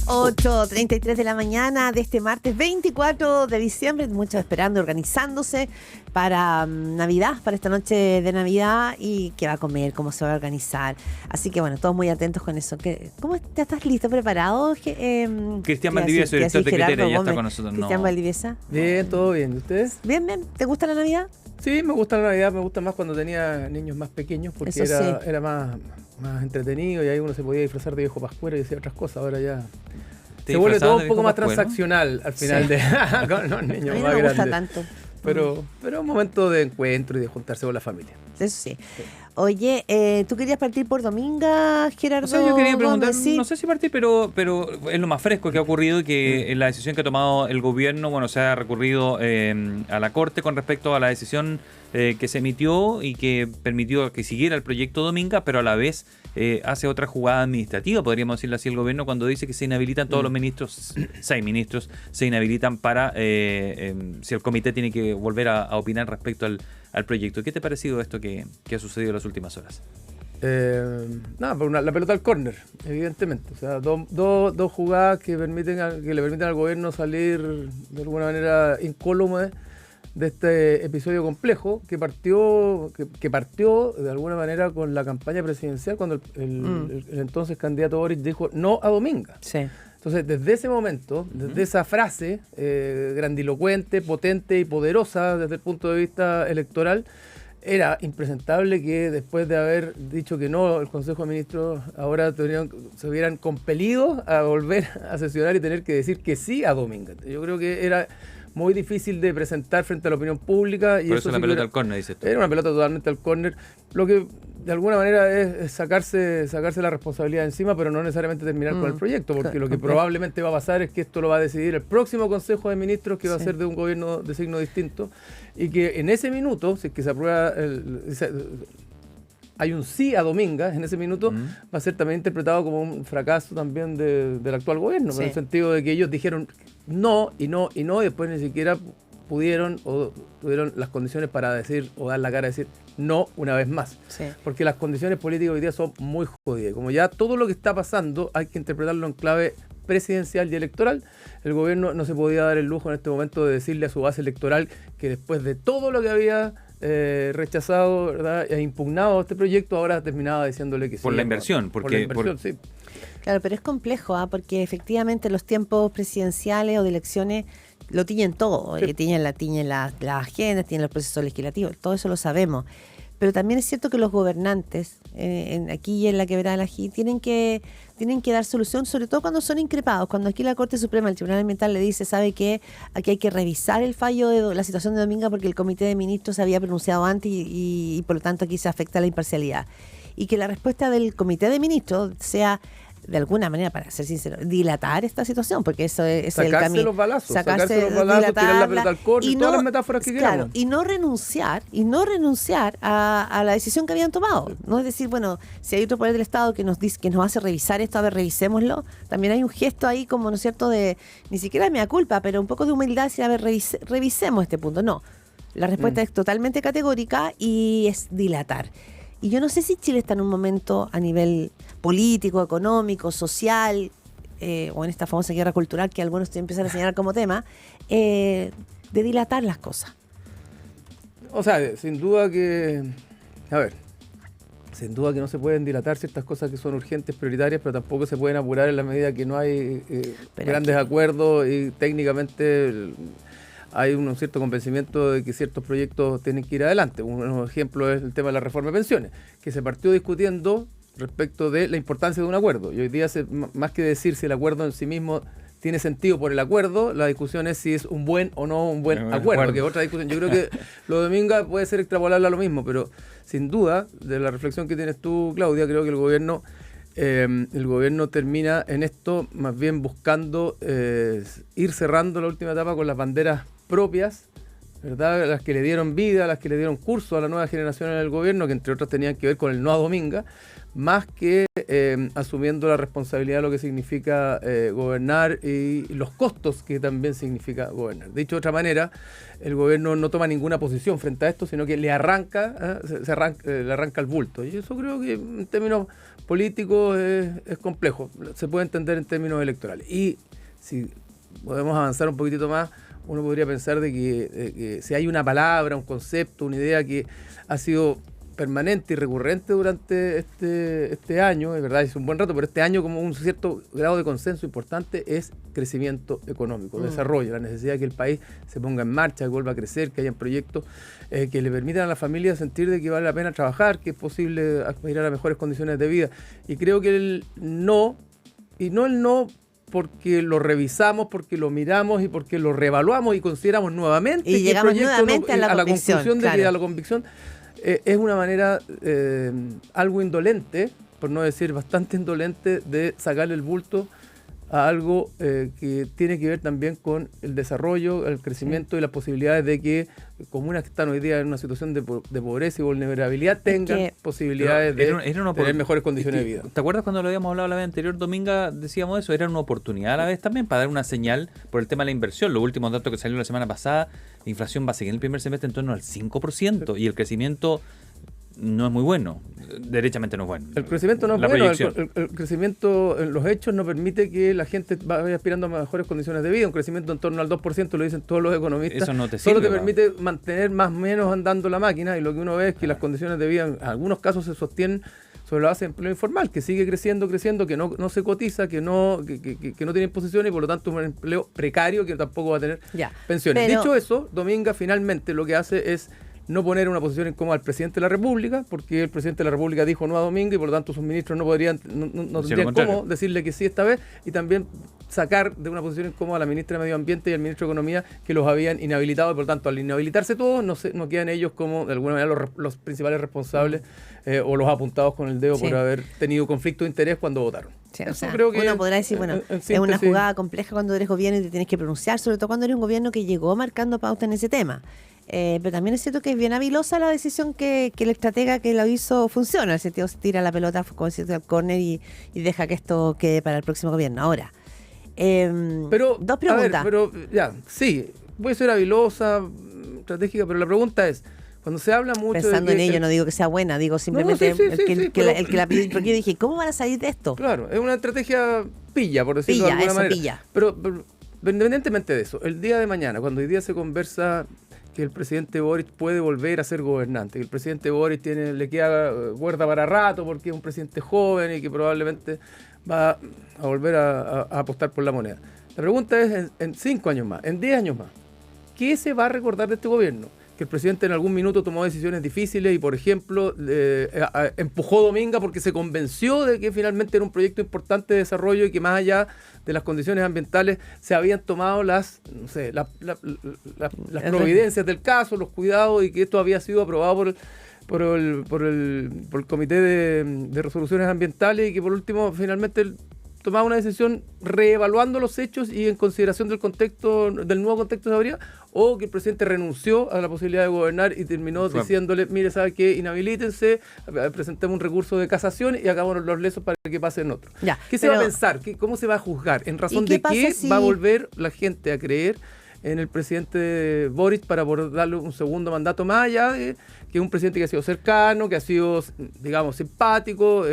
8:33 de la mañana de este martes 24 de diciembre, muchos esperando, organizándose para Navidad, para esta noche de Navidad y qué va a comer, cómo se va a organizar. Así que bueno, todos muy atentos con eso. ¿Cómo ya estás listo, preparado? Cristian Valdivieso, director de Criteria, ya está con nosotros. Cristian Valdivieso. Bien, todo bien. ¿Y ustedes? Bien, bien. ¿Te gusta la Navidad? Sí, me gusta la Navidad, me gusta más cuando tenía niños más pequeños porque era más entretenido y ahí uno se podía disfrazar de viejo pascuero y decir otras cosas. Ahora ya se vuelve todo un poco más transaccional al final con los niños más grandes. A mí no me gusta tanto. Pero es un momento de encuentro y de juntarse con la familia. Eso sí. Oye, ¿tú querías partir por Dominga, Gerardo? O sea, yo quería preguntar, ¿sí? No sé si partir, pero es lo más fresco que ha ocurrido, que en la decisión que ha tomado el gobierno, bueno, se ha recurrido a la Corte con respecto a la decisión que se emitió y que permitió que siguiera el proyecto Dominga, pero a la vez hace otra jugada administrativa, podríamos decirlo así, el gobierno cuando dice que se inhabilitan todos los ministros, 6 ministros se inhabilitan para, si el comité tiene que volver a opinar respecto al proyecto. ¿Qué te ha parecido esto que ha sucedido en las últimas horas? La pelota al córner, evidentemente. O sea, dos jugadas que le permiten al gobierno salir de alguna manera incólume de este episodio complejo que partió de alguna manera con la campaña presidencial cuando el entonces candidato Boric dijo no a Dominga. Sí. Entonces, desde ese momento, desde esa frase grandilocuente, potente y poderosa desde el punto de vista electoral, era impresentable que después de haber dicho que no, el Consejo de Ministros ahora se vieran compelidos a volver a sesionar y tener que decir que sí a Dominga. Yo creo que era muy difícil de presentar frente a la opinión pública. Y por eso la pelota al córner, dices tú. Era una pelota totalmente al córner. Lo que de alguna manera es sacarse la responsabilidad encima, pero no necesariamente terminar con el proyecto, porque lo que probablemente va a pasar es que esto lo va a decidir el próximo Consejo de Ministros, que va a ser de un gobierno de signo distinto, y que en ese minuto, si es que se aprueba hay un sí a Dominga, en ese minuto va a ser también interpretado como un fracaso también del actual gobierno, en el sentido de que ellos dijeron no, y después ni siquiera pudieron o tuvieron las condiciones para decir o dar la cara a decir no una vez más. Sí. Porque las condiciones políticas hoy día son muy jodidas. Como ya todo lo que está pasando hay que interpretarlo en clave presidencial y electoral, el gobierno no se podía dar el lujo en este momento de decirle a su base electoral que después de todo lo que había rechazado, ¿verdad?, e impugnado este proyecto, ahora terminaba diciéndole que sí. Por la inversión, sí. Claro, pero es complejo, porque efectivamente los tiempos presidenciales o de elecciones lo tiñen todo, tiñen las agendas, tiñen los procesos legislativos, todo eso lo sabemos. Pero también es cierto que los gobernantes, aquí y en la Quebrada del Ají, tienen que dar solución, sobre todo cuando son increpados. Cuando aquí la Corte Suprema, el Tribunal Ambiental, le dice, ¿sabe qué? Aquí hay que revisar el fallo de la situación de Dominga porque el Comité de Ministros se había pronunciado antes y por lo tanto aquí se afecta la imparcialidad. Y que la respuesta del Comité de Ministros sea, de alguna manera, para ser sincero, dilatar esta situación, porque eso es el camino. Sacarse los balazos, tirar la pelota al córner, todas las metáforas que queramos. Y no renunciar a la decisión que habían tomado. No es decir, bueno, si hay otro poder del Estado que nos dice, que nos hace revisar esto, a ver, revisémoslo. También hay un gesto ahí como, ¿no es cierto?, de, ni siquiera de mea culpa, pero un poco de humildad, decir, a ver, revisemos este punto. No, la respuesta es totalmente categórica y es dilatar. Y yo no sé si Chile está en un momento a nivel político, económico, social, o en esta famosa guerra cultural que algunos empiezan a señalar como tema, de dilatar las cosas. O sea, sin duda que no se pueden dilatar ciertas cosas que son urgentes, prioritarias, pero tampoco se pueden apurar en la medida que no hay grandes acuerdos y técnicamente hay un cierto convencimiento de que ciertos proyectos tienen que ir adelante. Un ejemplo es el tema de la reforma de pensiones, que se partió discutiendo respecto de la importancia de un acuerdo. Y hoy día, más que decir si el acuerdo en sí mismo tiene sentido por el acuerdo, la discusión es si es un buen o no un buen acuerdo, que es otra discusión. Yo creo que lo de Dominga puede ser extrapolable a lo mismo, pero sin duda, de la reflexión que tienes tú, Claudia, creo que el gobierno termina en esto más bien buscando ir cerrando la última etapa con las banderas propias, ¿verdad?, las que le dieron vida, las que le dieron curso a la nueva generación en el gobierno, que entre otras tenían que ver con el no a Dominga, más que asumiendo la responsabilidad de lo que significa gobernar y los costos que también significa gobernar. Dicho de otra manera, el gobierno no toma ninguna posición frente a esto, sino que le arranca el bulto. Y eso creo que en términos políticos es complejo. Se puede entender en términos electorales. Y si podemos avanzar un poquitito más, uno podría pensar de que si hay una palabra, un concepto, una idea que ha sido permanente y recurrente durante este año, es verdad, es un buen rato, pero este año como un cierto grado de consenso importante es crecimiento económico, desarrollo, la necesidad de que el país se ponga en marcha, que vuelva a crecer, que hayan proyectos que le permitan a la familia sentir de que vale la pena trabajar, que es posible aspirar a mejores condiciones de vida. Y creo que el no porque lo revisamos, porque lo miramos y porque lo reevaluamos y consideramos nuevamente y llegamos nuevamente a la conclusión claro. de que a la convicción es una manera algo indolente, por no decir bastante indolente, de sacarle el bulto a algo que tiene que ver también con el desarrollo, el crecimiento y las posibilidades de que comunas que están hoy día en una situación de pobreza y vulnerabilidad tengan posibilidades de tener mejores condiciones de vida. ¿Te acuerdas cuando lo habíamos hablado la vez anterior, Dominga? Decíamos eso, era una oportunidad a la vez también para dar una señal por el tema de la inversión. Los últimos datos que salieron la semana pasada, la inflación básica en el primer semestre en torno al 5% y el crecimiento no es muy bueno, derechamente no es bueno. El crecimiento no es bueno, el crecimiento en los hechos no permite que la gente vaya aspirando a mejores condiciones de vida. Un crecimiento en torno al 2%, lo dicen todos los economistas, eso no te solo sirve, te permite mantener más o menos andando la máquina, y lo que uno ve es que las condiciones de vida en algunos casos se sostienen sobre la base de empleo informal, que sigue creciendo, que no se cotiza, que no tiene imposiciones y por lo tanto un empleo precario que tampoco va a tener pensiones. Dicho eso, Dominga finalmente lo que hace es no poner una posición incómoda al presidente de la República, porque el presidente de la República dijo no a Dominga y por lo tanto sus ministros no tendrían cómo decirle que sí esta vez, y también sacar de una posición incómoda a la ministra de Medio Ambiente y al ministro de Economía, que los habían inhabilitado, y por lo tanto al inhabilitarse todos no quedan ellos como de alguna manera los principales responsables o los apuntados con el dedo por haber tenido conflicto de interés cuando votaron. Sí, o sea, creo que uno podrá decir, bueno, es una jugada compleja cuando eres gobierno y te tienes que pronunciar, sobre todo cuando eres un gobierno que llegó marcando pauta en ese tema. Pero también es cierto que es bien habilosa la decisión que el estratega que lo hizo funciona, en el sentido se tira la pelota como decirte, al córner y deja que esto quede para el próximo gobierno. Ahora, dos preguntas. Sí, puede ser habilosa, estratégica, pero la pregunta es, cuando se habla mucho pensando en ello, no digo que sea buena, digo simplemente el que la pidió, porque yo dije, ¿cómo van a salir de esto? Claro, es una estrategia pilla, por decirlo de alguna manera. Pero independientemente de eso, el día de mañana, cuando hoy día se conversa que el presidente Boric puede volver a ser gobernante, que el presidente Boric le queda cuerda para rato porque es un presidente joven y que probablemente va a volver a apostar por la moneda. La pregunta es, en 5 años más, en 10 años más, ¿qué se va a recordar de este gobierno? Que el presidente en algún minuto tomó decisiones difíciles y, por ejemplo, empujó Dominga porque se convenció de que finalmente era un proyecto importante de desarrollo y que más allá de las condiciones ambientales se habían tomado las providencias del caso, los cuidados, y que esto había sido aprobado por el Comité de Resoluciones Ambientales, y que por último finalmente tomaba una decisión reevaluando los hechos y en consideración del nuevo contexto de seguridad, o que el presidente renunció a la posibilidad de gobernar y terminó diciéndole, mire, ¿sabe qué? Inhabilítense, presentemos un recurso de casación y hagamos los lesos para que pasen otros. ¿Qué se va a pensar? ¿Cómo se va a juzgar? ¿En razón de qué va a volver la gente a creer en el presidente Boric para poder darle un segundo mandato, más allá de que es un presidente que ha sido cercano, que ha sido, digamos, simpático,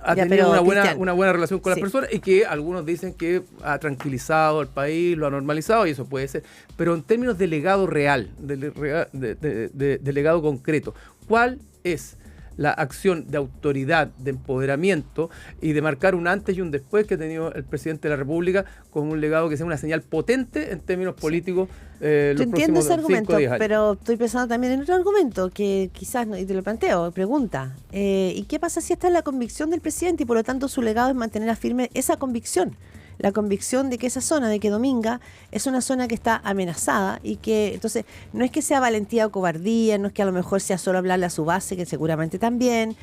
ha tenido una buena relación con las personas, y que algunos dicen que ha tranquilizado al país, lo ha normalizado, y eso puede ser. Pero en términos de legado real, de legado concreto, ¿cuál es la acción de autoridad, de empoderamiento y de marcar un antes y un después que ha tenido el presidente de la República con un legado que sea una señal potente en términos políticos? Yo entiendo ese argumento, pero estoy pensando también en otro argumento que quizás, y te lo planteo, pregunta, ¿y qué pasa si esta es la convicción del presidente y por lo tanto su legado es mantener firme esa convicción? La convicción de que esa zona, de que Dominga es una zona que está amenazada, y que entonces no es que sea valentía o cobardía, no es que a lo mejor sea solo hablarle a su base, que seguramente también,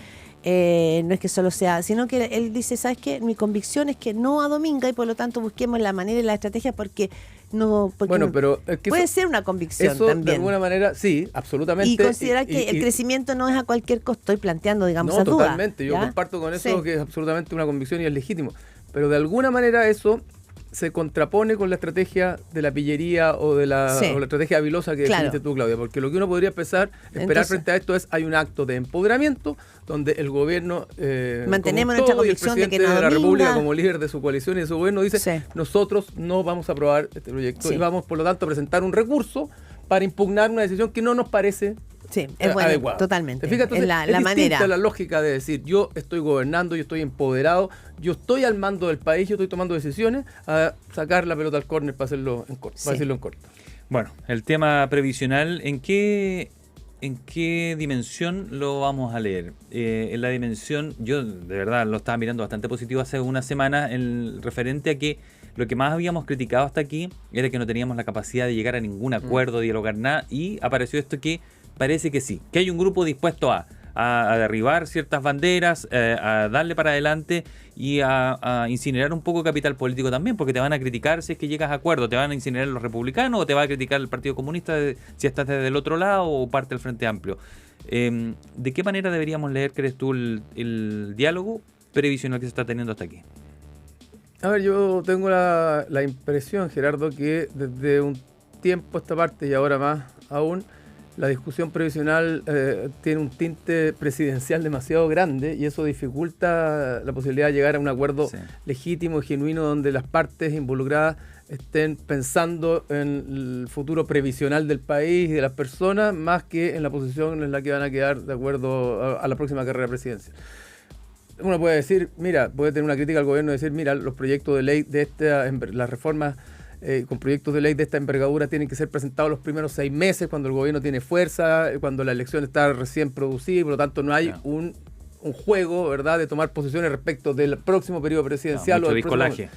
No es que solo sea, sino que él dice, ¿sabes qué? Mi convicción es que no a Dominga y por lo tanto busquemos la manera y la estrategia porque bueno, pero es que puede ser una convicción eso también. De alguna manera, sí, absolutamente. Y considerar que el crecimiento no es a cualquier costo. Estoy planteando, digamos, esa duda. No, totalmente. Yo ¿ya? comparto con eso que es absolutamente una convicción y es legítimo. Pero de alguna manera eso se contrapone con la estrategia de la pillería o de la estrategia habilosa que definiste tú, Claudia. Porque lo que uno podría esperar frente a esto es, hay un acto de empoderamiento donde el gobierno, mantenemos nuestra convicción de que no de la República como líder de su coalición y de su gobierno dice, nosotros no vamos a aprobar este proyecto y vamos por lo tanto a presentar un recurso para impugnar una decisión que no nos parece adecuada. Totalmente. ¿Te fijas? Entonces, es manera. La lógica de decir, yo estoy gobernando, yo estoy empoderado, yo estoy al mando del país, yo estoy tomando decisiones, a sacar la pelota al córner para hacerlo en corto, para decirlo en corto. Bueno, el tema previsional, ¿en qué dimensión lo vamos a leer? En la dimensión, yo de verdad lo estaba mirando bastante positivo hace unas semanas, el referente a que lo que más habíamos criticado hasta aquí era que no teníamos la capacidad de llegar a ningún acuerdo, dialogar nada, y apareció esto que parece que sí, que hay un grupo dispuesto a derribar ciertas banderas, a darle para adelante y a incinerar un poco capital político también, porque te van a criticar si es que llegas a acuerdo, te van a incinerar los republicanos o te va a criticar el Partido Comunista si estás desde el otro lado o parte del Frente Amplio. ¿De qué manera deberíamos leer, crees tú, el diálogo previsional que se está teniendo hasta aquí? A ver, yo tengo la impresión, Gerardo, que desde un tiempo a esta parte y ahora más aún, la discusión previsional tiene un tinte presidencial demasiado grande y eso dificulta la posibilidad de llegar a un acuerdo legítimo y genuino donde las partes involucradas estén pensando en el futuro previsional del país y de las personas más que en la posición en la que van a quedar de acuerdo a la próxima carrera presidencial. Uno puede decir, mira, puede tener una crítica al gobierno y decir, mira, los proyectos de ley de las reformas con proyectos de ley de esta envergadura tienen que ser presentados los primeros 6 meses, cuando el gobierno tiene fuerza, cuando la elección está recién producida y por lo tanto no hay un juego, ¿verdad?, de tomar posiciones respecto del próximo periodo presidencial. Mucho discolaje.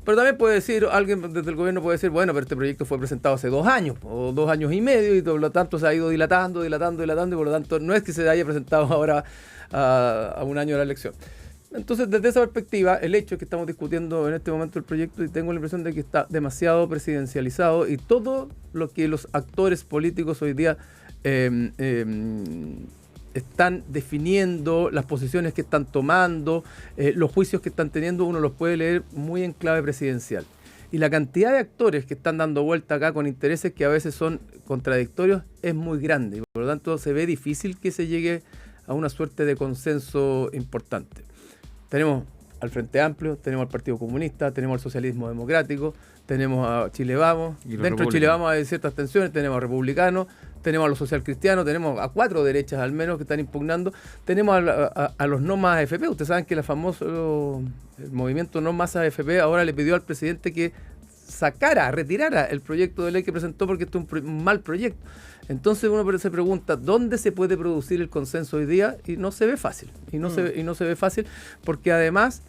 Pero también puede decir, alguien desde el gobierno puede decir, bueno, pero este proyecto fue presentado hace 2 años o 2 años y medio y por lo tanto se ha ido dilatando y por lo tanto no es que se haya presentado ahora a un año de la elección. Entonces, desde esa perspectiva, el hecho es que estamos discutiendo en este momento el proyecto y tengo la impresión de que está demasiado presidencializado y todo lo que los actores políticos hoy día están definiendo, las posiciones que están tomando, los juicios que están teniendo, uno los puede leer muy en clave presidencial. Y la cantidad de actores que están dando vuelta acá con intereses que a veces son contradictorios es muy grande y por lo tanto se ve difícil que se llegue a una suerte de consenso importante. Tenemos al Frente Amplio, tenemos al Partido Comunista, tenemos al Socialismo Democrático, tenemos a Chile Vamos, dentro de Chile Vamos hay ciertas tensiones, tenemos a republicanos, tenemos a los socialcristianos, tenemos a 4 derechas al menos que están impugnando, tenemos a los no más AFP. Ustedes saben que el movimiento no más AFP ahora le pidió al presidente que retirara el proyecto de ley que presentó porque esto es un mal proyecto. Entonces uno se pregunta, ¿dónde se puede producir el consenso hoy día? Y no se ve fácil. Y no se ve fácil porque además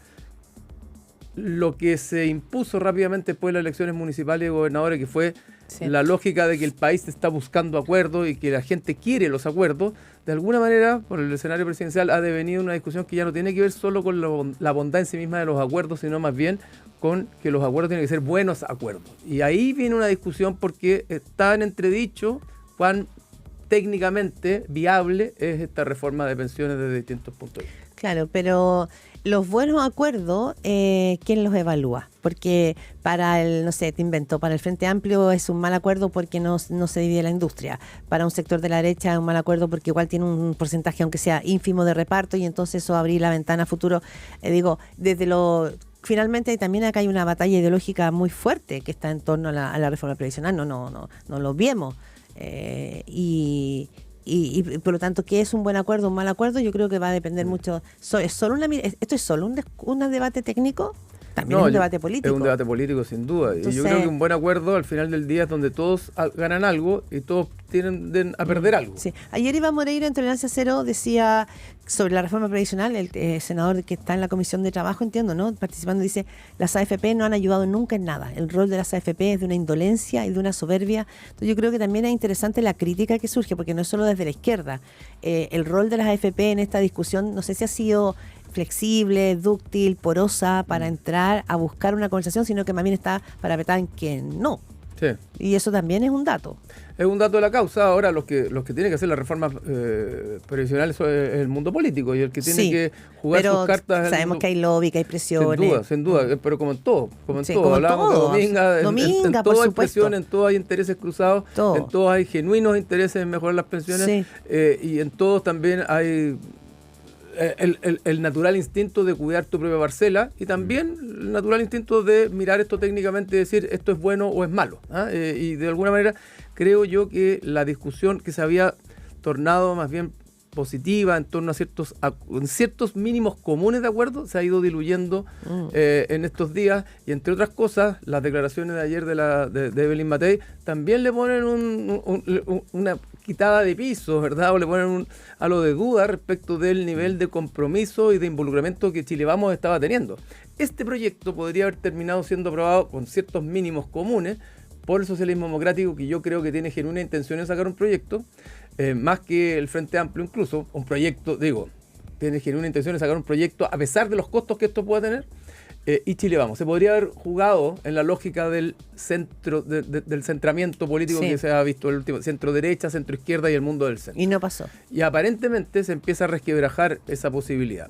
lo que se impuso rápidamente después de las elecciones municipales y gobernadores, que fue la lógica de que el país está buscando acuerdos y que la gente quiere los acuerdos, de alguna manera, por el escenario presidencial, ha devenido una discusión que ya no tiene que ver solo con la bondad en sí misma de los acuerdos, sino más bien con que los acuerdos tienen que ser buenos acuerdos. Y ahí viene una discusión porque está en entredicho cuán técnicamente viable es esta reforma de pensiones desde distintos puntos de vista. Claro, pero los buenos acuerdos, ¿quién los evalúa? Porque para para el Frente Amplio es un mal acuerdo porque no se divide la industria. Para un sector de la derecha es un mal acuerdo porque igual tiene un porcentaje, aunque sea ínfimo, de reparto y entonces eso abrir la ventana a futuro. Finalmente también acá hay una batalla ideológica muy fuerte que está en torno a la reforma previsional, no lo vemos. Y por lo tanto, ¿qué es un buen acuerdo, un mal acuerdo? Yo creo que va a depender mucho. ¿Esto es solo un debate técnico? también es un debate político. Es un debate político, sin duda. Entonces, y yo creo que un buen acuerdo al final del día es donde todos ganan algo y todos tienden a perder algo. Sí. Ayer Iván Moreira en Tolerancia Cero decía sobre la reforma previsional, el senador que está en la Comisión de Trabajo, entiendo, ¿no? Participando, dice, las AFP no han ayudado nunca en nada. El rol de las AFP es de una indolencia y de una soberbia. Entonces yo creo que también es interesante la crítica que surge, porque no es solo desde la izquierda. El rol de las AFP en esta discusión, no sé si ha sido flexible, dúctil, porosa para entrar a buscar una conversación, sino que más bien está para apretar en que no. Sí. Y eso también es un dato. Es un dato de la causa. Ahora los que tienen que hacer las reformas previsionales es el mundo político, y el que tiene que jugar sus cartas. Sabemos que hay lobby, que hay presiones. Sin duda, pero como en todo. Como en Sí, todo. como en Hablábamos todo. de Dominga, en Por todo hay supuesto. presión, en todo hay intereses cruzados, Todo. en todo hay genuinos intereses en mejorar las pensiones, Sí. Y en todos también hay el natural instinto de cuidar tu propia parcela, y también el natural instinto de mirar esto técnicamente y decir esto es bueno o es malo. Y de alguna manera creo yo que la discusión que se había tornado más bien positiva en torno a ciertos mínimos comunes de acuerdo se ha ido diluyendo en estos días, y entre otras cosas las declaraciones de ayer de Evelyn Matei también le ponen una quitada de piso, ¿verdad? O le ponen un halo de duda respecto del nivel de compromiso y de involucramiento que Chile Vamos estaba teniendo. Este proyecto podría haber terminado siendo aprobado con ciertos mínimos comunes por el socialismo democrático, que yo creo que tiene genuina intención de sacar un proyecto, más que el Frente Amplio incluso, un proyecto, tiene genuina intención de sacar un proyecto a pesar de los costos que esto pueda tener, y Chile Vamos. Se podría haber jugado en la lógica del centro, del centramiento político que se ha visto el último, centro derecha, centro izquierda y el mundo del centro. Y no pasó. Y aparentemente se empieza a resquebrajar esa posibilidad.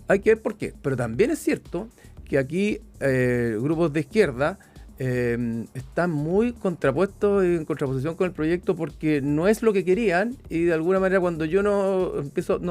Hay que ver por qué. Pero también es cierto que aquí grupos de izquierda están muy contrapuestos y en contraposición con el proyecto, porque no es lo que querían, y de alguna manera cuando yo no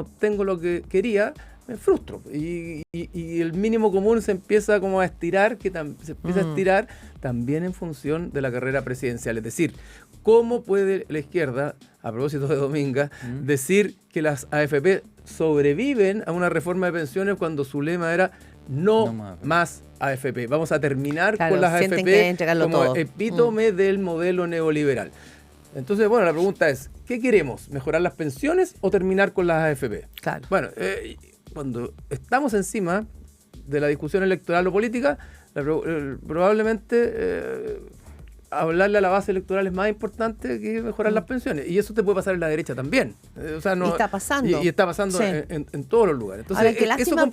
obtengo lo que quería, me frustro, y el mínimo común se empieza como a estirar, a estirar también en función de la carrera presidencial. Es decir, ¿cómo puede la izquierda, a propósito de Dominga, decir que las AFP sobreviven a una reforma de pensiones cuando su lema era no más AFP? Vamos a terminar con las AFP como todo. Epítome del modelo neoliberal. Entonces, bueno, la pregunta es, ¿qué queremos? ¿Mejorar las pensiones o terminar con las AFP? Claro. Bueno, cuando estamos encima de la discusión electoral o política, probablemente hablarle a la base electoral es más importante que mejorar las pensiones. Y eso te puede pasar en la derecha también. Y está pasando. Y está pasando en todos los lugares. Entonces, ahora, qué lástima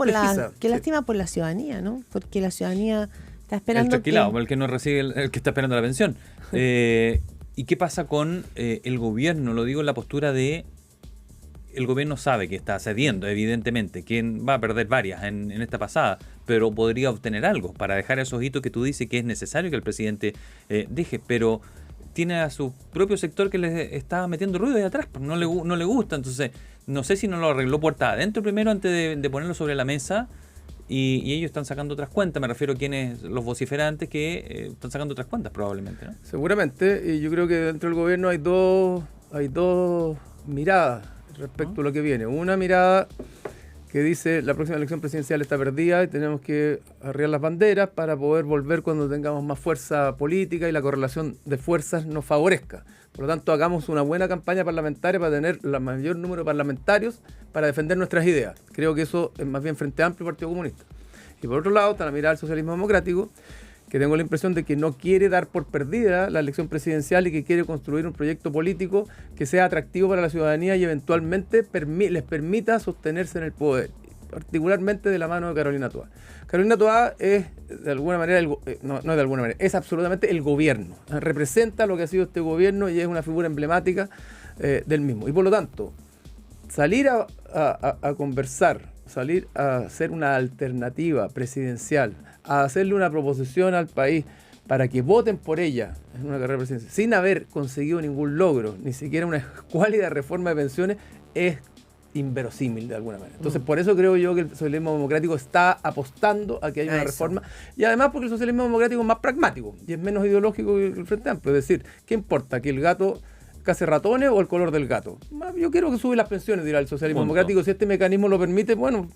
por la Sí. ciudadanía, ¿no? Porque la ciudadanía está esperando. El tranquilado, el que no recibe, el que está esperando la pensión. ¿Y qué pasa con el gobierno? Lo digo en la postura de... El gobierno sabe que está cediendo, evidentemente, que va a perder varias en esta pasada, pero podría obtener algo para dejar esos hitos que tú dices que es necesario que el presidente deje, pero tiene a su propio sector que le está metiendo ruido de atrás, no le gusta. Entonces no sé si no lo arregló puerta adentro primero antes de ponerlo sobre la mesa, y ellos están sacando otras cuentas. Me refiero a quienes, los vociferantes que están sacando otras cuentas probablemente, ¿no? Seguramente, y yo creo que dentro del gobierno hay dos miradas respecto a lo que viene. Una mirada que dice la próxima elección presidencial está perdida y tenemos que arriar las banderas para poder volver cuando tengamos más fuerza política y la correlación de fuerzas nos favorezca. Por lo tanto, hagamos una buena campaña parlamentaria para tener el mayor número de parlamentarios para defender nuestras ideas. Creo que eso es más bien Frente Amplio y Partido Comunista. Y por otro lado, está la mirada del socialismo democrático, que tengo la impresión de que no quiere dar por perdida la elección presidencial y que quiere construir un proyecto político que sea atractivo para la ciudadanía y eventualmente les permita sostenerse en el poder, particularmente de la mano de Carolina Toá. Carolina Toá es, de alguna manera, es absolutamente el gobierno. Representa lo que ha sido este gobierno y es una figura emblemática del mismo. Y por lo tanto, salir a conversar, salir a hacer una alternativa presidencial, a hacerle una proposición al país para que voten por ella en una carrera presidencial, sin haber conseguido ningún logro, ni siquiera una escuálida reforma de pensiones, es inverosímil de alguna manera. Entonces, por eso creo yo que el socialismo democrático está apostando a que haya una reforma, y además porque el socialismo democrático es más pragmático y es menos ideológico que el Frente Amplio. Es decir, ¿qué importa? ¿Que el gato case ratones o el color del gato? Yo quiero que suban las pensiones, dirá el socialismo democrático. Si este mecanismo lo permite, bueno,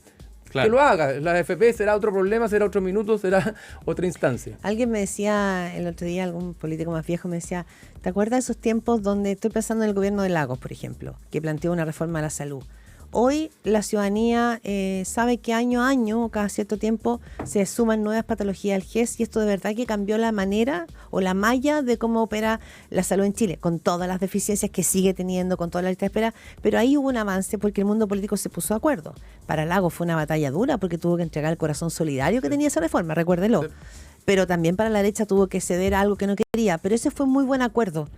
Claro. que lo haga. La AFP será otro problema, será otro minuto, será otra instancia. Alguien me decía el otro día, algún político más viejo me decía, ¿te acuerdas de esos tiempos donde estoy pensando en el gobierno de Lagos, por ejemplo, que planteó una reforma a la salud? Hoy la ciudadanía sabe que año a año, cada cierto tiempo, se suman nuevas patologías al GES y esto de verdad que cambió la manera o la malla de cómo opera la salud en Chile, con todas las deficiencias que sigue teniendo, con toda la lista de espera, pero ahí hubo un avance porque el mundo político se puso de acuerdo. Para Lagos fue una batalla dura porque tuvo que entregar el corazón solidario que tenía esa reforma, recuérdelo. Sí. Pero también para la derecha tuvo que ceder a algo que no quería, pero ese fue un muy buen acuerdo.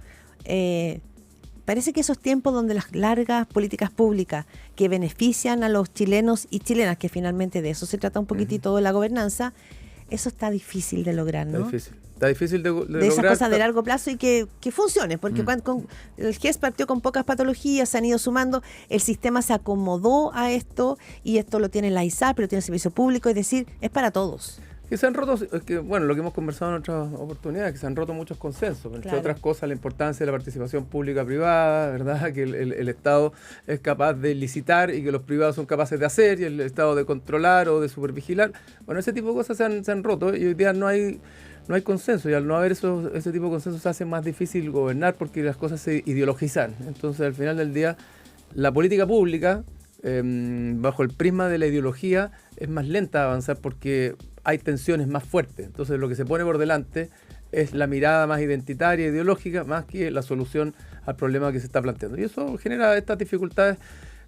Parece que esos tiempos donde las largas políticas públicas que benefician a los chilenos y chilenas, que finalmente de eso se trata un poquitito de la gobernanza, eso está difícil de lograr, ¿no? Está difícil de lograr. Esas cosas de largo plazo y que funcione, porque el GES partió con pocas patologías, se han ido sumando, el sistema se acomodó a esto y esto lo tiene la ISAP, pero tiene el servicio público, es decir, es para todos. Que se han roto, bueno, lo que hemos conversado en otras oportunidades, que se han roto muchos consensos, entre otras cosas la importancia de la participación pública-privada, ¿verdad? Que el Estado es capaz de licitar y que los privados son capaces de hacer y el Estado de controlar o de supervigilar. Bueno, ese tipo de cosas se han roto y hoy día no hay consenso y al no haber ese tipo de consenso se hace más difícil gobernar porque las cosas se ideologizan. Entonces al final del día la política pública bajo el prisma de la ideología es más lenta de avanzar porque hay tensiones más fuertes. Entonces lo que se pone por delante es la mirada más identitaria, ideológica, más que la solución al problema que se está planteando. Y eso genera estas dificultades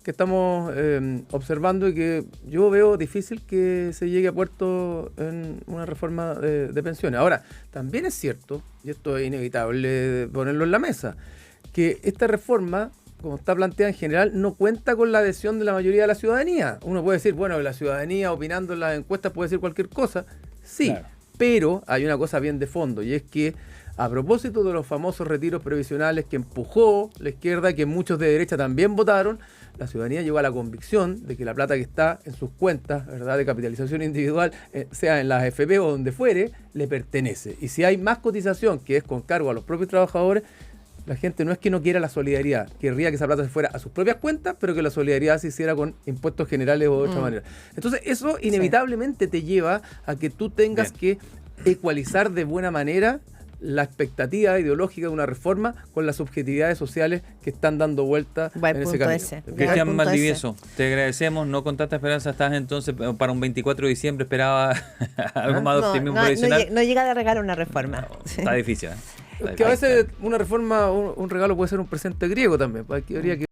que estamos observando y que yo veo difícil que se llegue a puerto en una reforma de pensiones. Ahora, también es cierto, y esto es inevitable ponerlo en la mesa, que esta reforma, como está planteada en general, no cuenta con la adhesión de la mayoría de la ciudadanía. Uno puede decir, bueno, la ciudadanía opinando en las encuestas puede decir cualquier cosa. Sí, claro. Pero hay una cosa bien de fondo y es que a propósito de los famosos retiros previsionales que empujó la izquierda, que muchos de derecha también votaron, la ciudadanía llegó a la convicción de que la plata que está en sus cuentas, ¿verdad?, de capitalización individual, sea en las AFP o donde fuere, le pertenece. Y si hay más cotización que es con cargo a los propios trabajadores, la gente no es que no quiera la solidaridad, querría que esa plata se fuera a sus propias cuentas, pero que la solidaridad se hiciera con impuestos generales o de otra manera. Entonces eso inevitablemente te lleva a que tú tengas que ecualizar de buena manera la expectativa ideológica de una reforma con las subjetividades sociales que están dando vuelta en ese camino. Cristian Valdivieso, te agradecemos, no con tanta esperanza estás entonces para un 24 de diciembre, esperaba algo más de optimismo provisional. No llega a regalar una reforma. No, está difícil, que a veces una reforma, un regalo puede ser un presente griego también. Habría que